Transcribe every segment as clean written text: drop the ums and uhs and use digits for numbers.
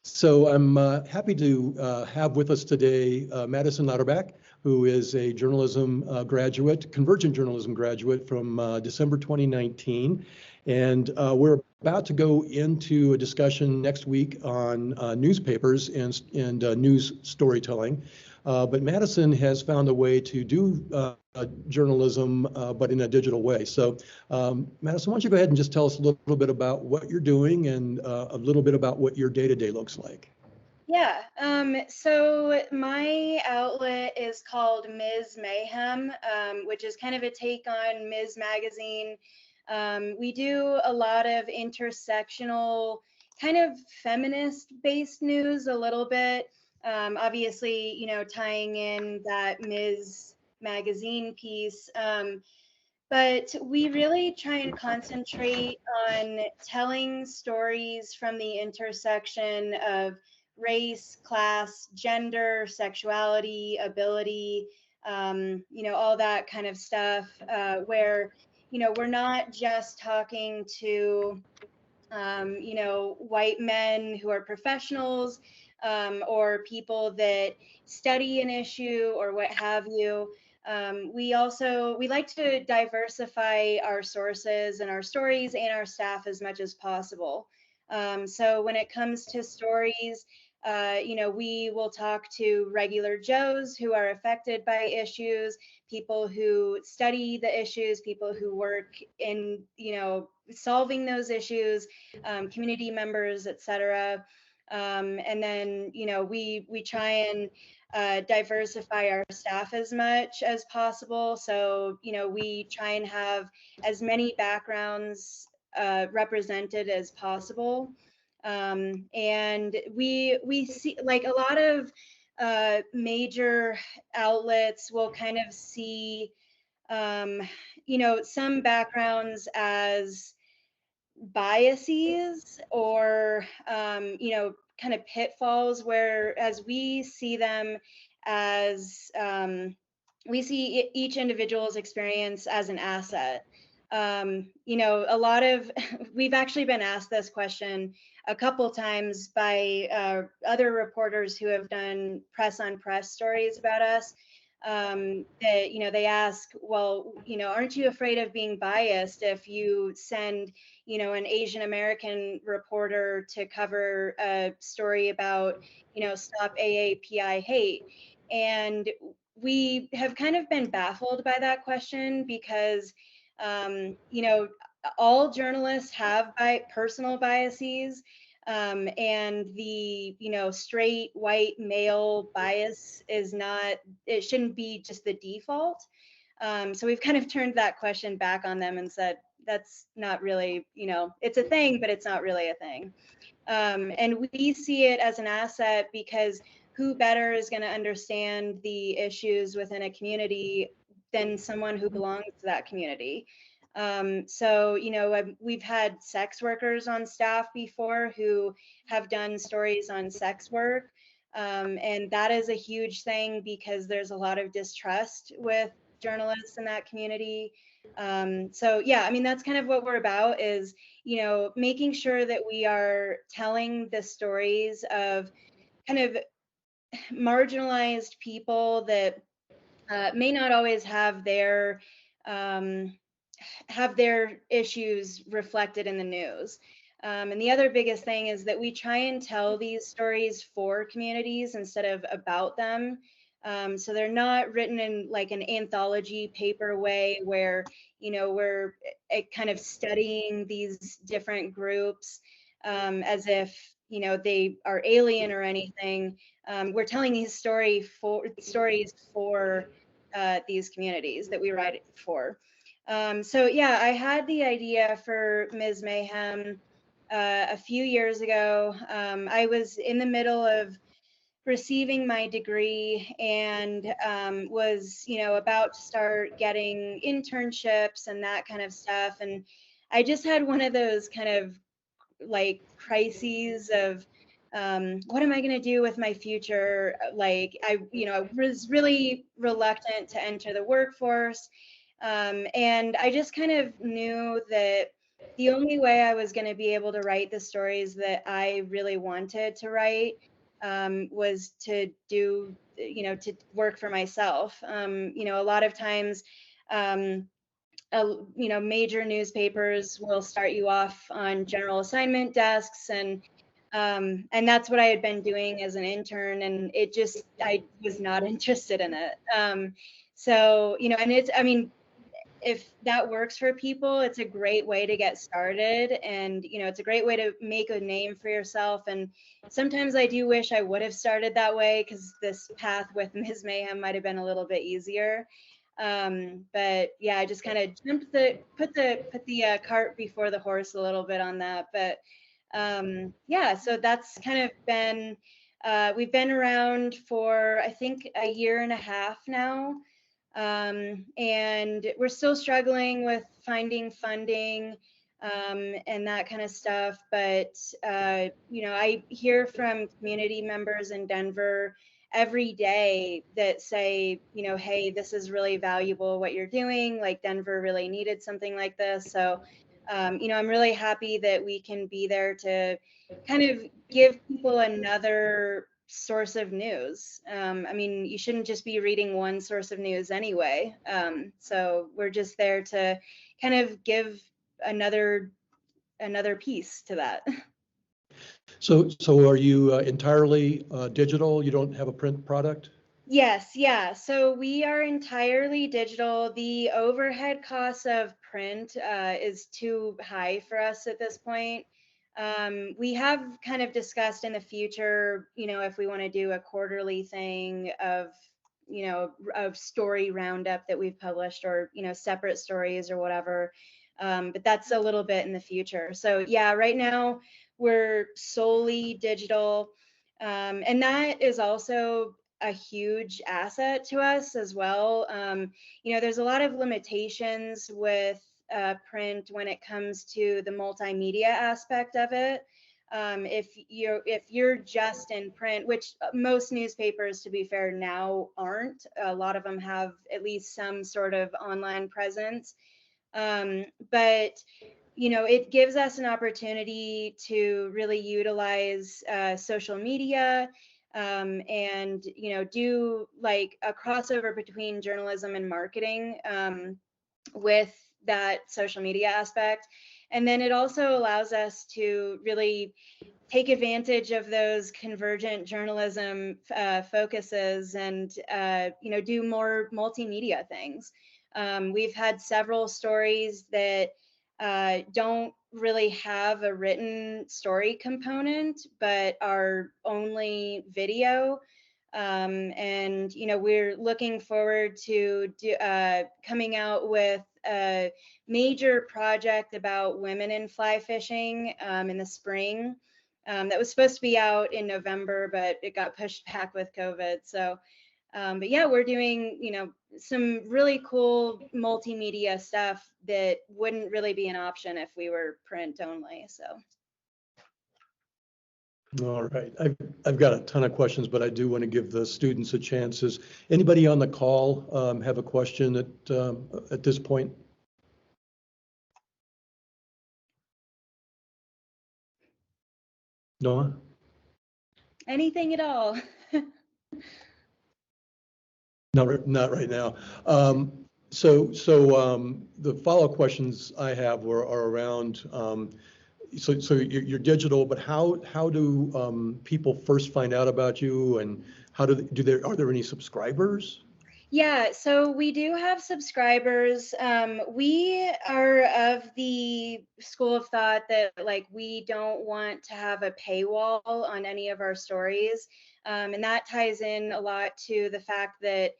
So I'm happy to have with us today Madison Lauterbach, who is a journalism graduate, convergent journalism graduate from December 2019. And we're about to go into a discussion next week on newspapers and news storytelling. But Madison has found a way to do journalism, but in a digital way. So Madison, why don't you go ahead and just tell us a little bit about what you're doing and a little bit about what your day-to-day looks like. Yeah, so my outlet is called Ms. Mayhem, which is kind of a take on Ms. Magazine. We do a lot of intersectional, kind of feminist-based news a little bit. Obviously, tying in that Ms. Magazine piece. But we really try and concentrate on telling stories from the intersection of race, class, gender, sexuality, ability, all that kind of stuff, where, we're not just talking to, white men who are professionals or people that study an issue or what have you. We like to diversify our sources and our stories and our staff as much as possible. So when it comes to stories, we will talk to regular Joes who are affected by issues, people who study the issues, people who work in, solving those issues, community members, etc. And then, we try and diversify our staff as much as possible. So, we try and have as many backgrounds represented as possible. And we see like a lot of major outlets will kind of see, some backgrounds as biases or, kind of pitfalls, whereas we see them as, we see each individual's experience as an asset. A lot of, we've actually been asked this question a couple times by other reporters who have done press on press stories about us. That, they ask, well, aren't you afraid of being biased if you send, an Asian American reporter to cover a story about, stop AAPI hate? And we have kind of been baffled by that question because, all journalists have personal biases. And the, straight white male bias is not, it shouldn't be just the default. So we've kind of turned that question back on them and said, that's not really, it's a thing, but it's not really a thing. And we see it as an asset because who better is going to understand the issues within a community than someone who belongs to that community? So, we've had sex workers on staff before who have done stories on sex work. And that is a huge thing because there's a lot of distrust with journalists in that community. So yeah, I mean, that's kind of what we're about is, making sure that we are telling the stories of kind of marginalized people that may not always have their issues reflected in the news. And the other biggest thing is that we try and tell these stories for communities instead of about them. So they're not written in like an anthology paper way where, we're kind of studying these different groups as if, they are alien or anything. We're telling these stories for these communities that we write for. So yeah, I had the idea for Ms. Mayhem a few years ago. I was in the middle of receiving my degree and was, about to start getting internships and that kind of stuff. And I just had one of those kind of like crises of what am I going to do with my future? Like I was really reluctant to enter the workforce. And I just kind of knew that the only way I was going to be able to write the stories that I really wanted to write was to do, to work for myself. A lot of times, major newspapers will start you off on general assignment desks, and that's what I had been doing as an intern, and I was not interested in it. So, and if that works for people, it's a great way to get started, and it's a great way to make a name for yourself. And sometimes I do wish I would have started that way, because this path with Ms. Mayhem might have been a little bit easier. But yeah, I just kind of put the cart before the horse a little bit on that. But yeah, so that's kind of been we've been around for, I think, a year and a half now. And we're still struggling with finding funding and that kind of stuff. But, I hear from community members in Denver every day that say, hey, this is really valuable what you're doing. Like, Denver really needed something like this. So, I'm really happy that we can be there to kind of give people another source of news. You shouldn't just be reading one source of news anyway. So we're just there to kind of give another piece to that. So are you entirely digital? You don't have a print product? Yes, yeah. So we are entirely digital. The overhead cost of print is too high for us at this point. We have kind of discussed in the future, if we want to do a quarterly thing of, of story roundup that we've published, or, separate stories or whatever. But that's a little bit in the future. So yeah, right now we're solely digital. And that is also a huge asset to us as well. There's a lot of limitations with print when it comes to the multimedia aspect of it. If you're just in print, which most newspapers, to be fair, now aren't. A lot of them have at least some sort of online presence. But it gives us an opportunity to really utilize social media, and do like a crossover between journalism and marketing with that social media aspect. And then it also allows us to really take advantage of those convergent journalism focuses, and do more multimedia things. We've had several stories that don't really have a written story component, but are only video. And we're looking forward to coming out with a major project about women in fly fishing in the spring. That was supposed to be out in November, but it got pushed back with COVID. So, but yeah, we're doing, some really cool multimedia stuff that wouldn't really be an option if we were print only. So. All right. I've got a ton of questions, but I do want to give the students a chance. Does anybody on the call have a question at this point? Noah? Anything at all? Not right now. So the follow-up questions I have are around. So you're digital, but how do people first find out about you, and how are there any subscribers? Yeah, so we do have subscribers. We are of the school of thought that, like, we don't want to have a paywall on any of our stories. And that ties in a lot to the fact that,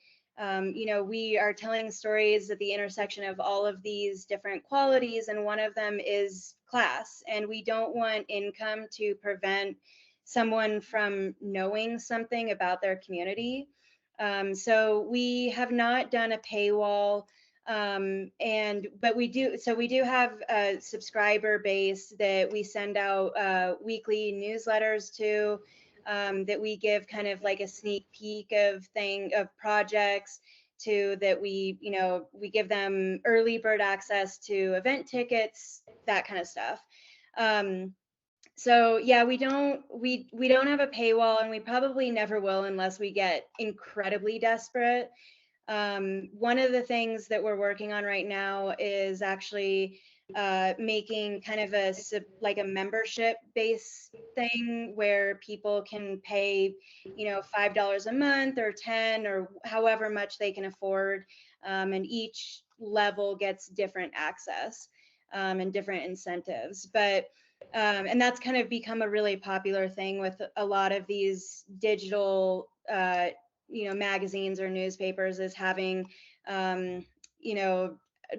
we are telling stories at the intersection of all of these different qualities, and one of them is class. And we don't want income to prevent someone from knowing something about their community. So we have not done a paywall, but we do have a subscriber base that we send out weekly newsletters to, that we give kind of like a sneak peek of projects. to that we, we give them early bird access to event tickets, that kind of stuff. So yeah, we don't have a paywall, and we probably never will unless we get incredibly desperate. One of the things that we're working on right now is actually making kind of like a membership based thing where people can pay, $5 a month or 10 or however much they can afford, and each level gets different access and different incentives. But and that's kind of become a really popular thing with a lot of these digital magazines or newspapers, is having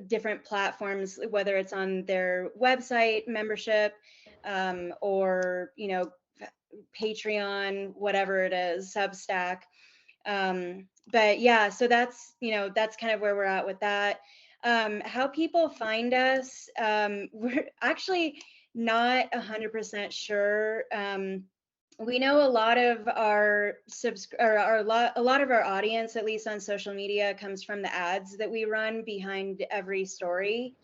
different platforms, whether it's on their website membership, or Patreon, whatever it is, Substack. But yeah, so that's kind of where we're at with that. How people find us, we're actually not 100% sure. We know a lot of our a lot of our audience, at least on social media, comes from the ads that we run behind every story.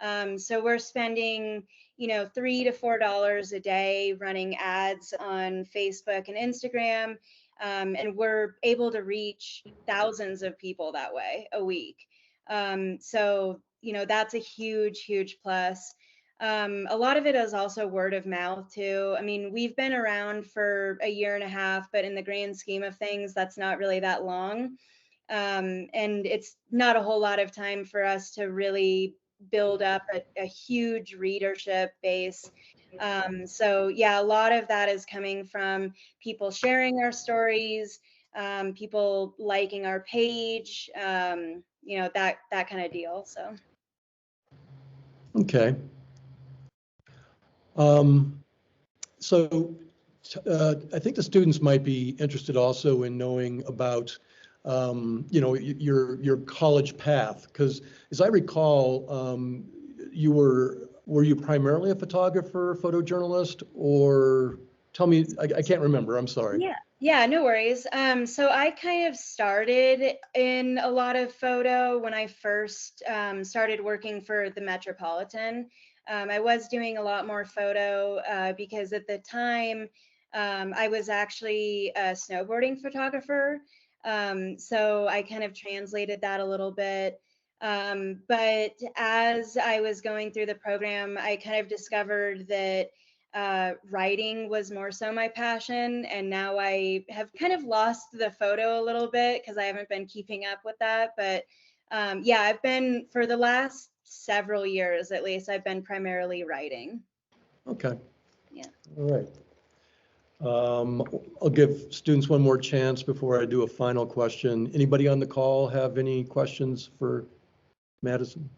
So we're spending, $3 to $4 a day running ads on Facebook and Instagram, and we're able to reach thousands of people that way a week. So that's a huge plus. A lot of it is also word of mouth too. I mean, we've been around for a year and a half, but in the grand scheme of things, that's not really that long. And it's not a whole lot of time for us to really build up a huge readership base. So yeah, a lot of that is coming from people sharing our stories, people liking our page, that kind of deal. So. Okay. So I think the students might be interested also in knowing about, your college path, because as I recall, were you primarily a photographer, photojournalist, or tell me, I can't remember, I'm sorry. Yeah, no worries. So I kind of started in a lot of photo when I first started working for the Metropolitan. I was doing a lot more photo because at the time I was actually a snowboarding photographer. So I kind of translated that a little bit. But as I was going through the program, I kind of discovered that writing was more so my passion. And now I have kind of lost the photo a little bit because I haven't been keeping up with that. But yeah, I've been, for the last several years at least, I've been primarily writing. Okay. Yeah. All right. I'll give students one more chance before I do a final question. Anybody on the call have any questions for Madison?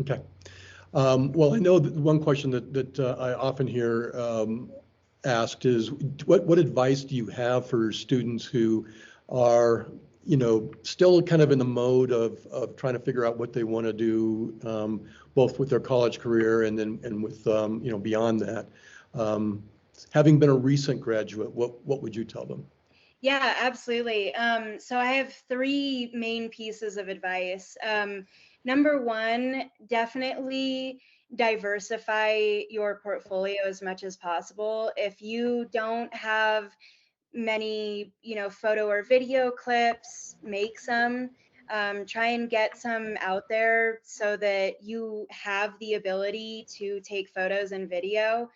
Okay. Well, I know that one question that I often hear asked is, what advice do you have for students who are, still kind of in the mode of trying to figure out what they want to do, both with their college career and with, beyond that. Having been a recent graduate, what would you tell them? Yeah, absolutely. So I have three main pieces of advice. Number one, definitely diversify your portfolio as much as possible. If you don't have many, photo or video clips, make some. Try and get some out there so that you have the ability to take photos and video.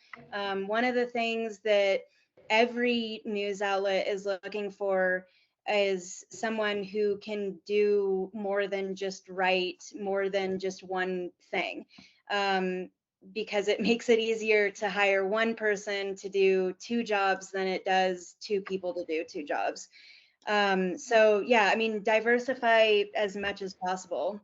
One of the things that every news outlet is looking for is someone who can do more than just write, more than just one thing. Because it makes it easier to hire one person to do two jobs than it does two people to do two jobs. So yeah, I mean, diversify as much as possible.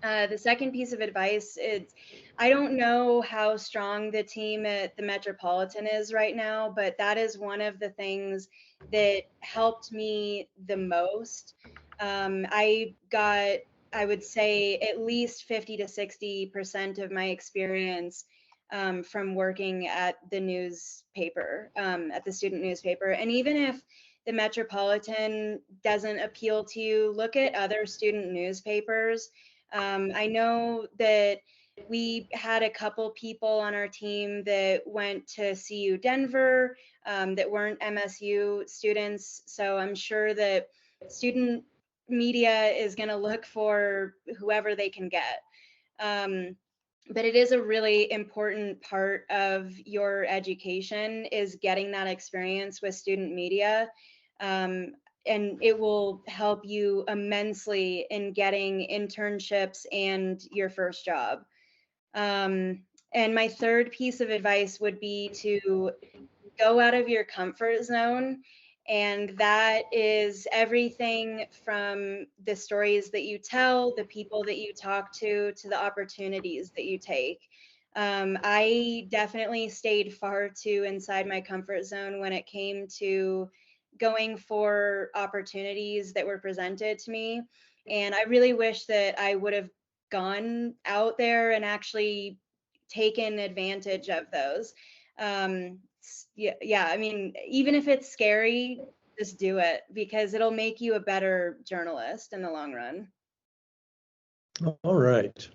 The second piece of advice is, I don't know how strong the team at the Metropolitan is right now, but that is one of the things that helped me the most. I got I would say at least 50 to 60% of my experience from working at the newspaper, at the student newspaper. And even if the Metropolitan doesn't appeal to you, look at other student newspapers. I know that we had a couple people on our team that went to CU Denver that weren't MSU students. So I'm sure that student media is going to look for whoever they can get. But it is a really important part of your education is getting that experience with student media. And it will help you immensely in getting internships and your first job. And my third piece of advice would be to go out of your comfort zone. And that is everything from the stories that you tell, the people that you talk to the opportunities that you take. I definitely stayed far too inside my comfort zone when it came to going for opportunities that were presented to me. And I really wish that I would have gone out there and actually taken advantage of those. Yeah, I mean, even if it's scary, just do it because it'll make you a better journalist in the long run. All right.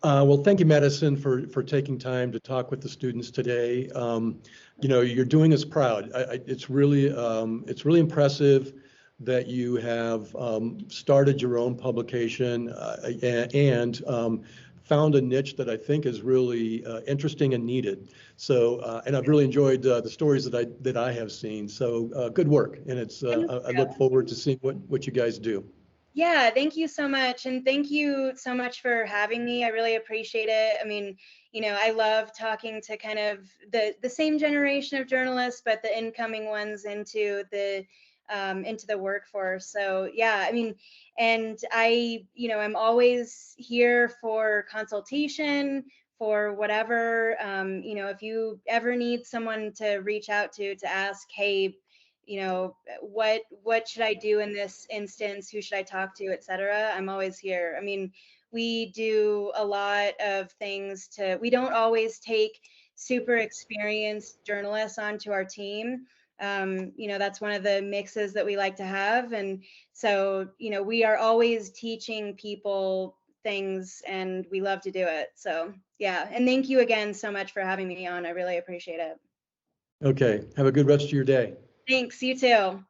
Well, thank you, Madison, for taking time to talk with the students today. You know, you're doing us proud. It's really impressive that you have started your own publication and found a niche that I think is really interesting and needed. So, and I've really enjoyed the stories that I have seen. So, good work, and it's I look forward to seeing what you guys do. Yeah, thank you so much. And thank you so much for having me. I really appreciate it. I mean, you know, I love talking to kind of the same generation of journalists, but the incoming ones into the workforce. So yeah, I mean, and you know, I'm always here for consultation, for whatever. You know, if you ever need someone to reach out to ask, hey, you know, what should I do in this instance? Who should I talk to, et cetera? I'm always here. I mean, we do a lot of things we don't always take super experienced journalists onto our team. You know, that's one of the mixes that we like to have. And so, you know, we are always teaching people things and we love to do it. So yeah. And thank you again so much for having me on. I really appreciate it. Okay, have a good rest of your day. Thanks. You too.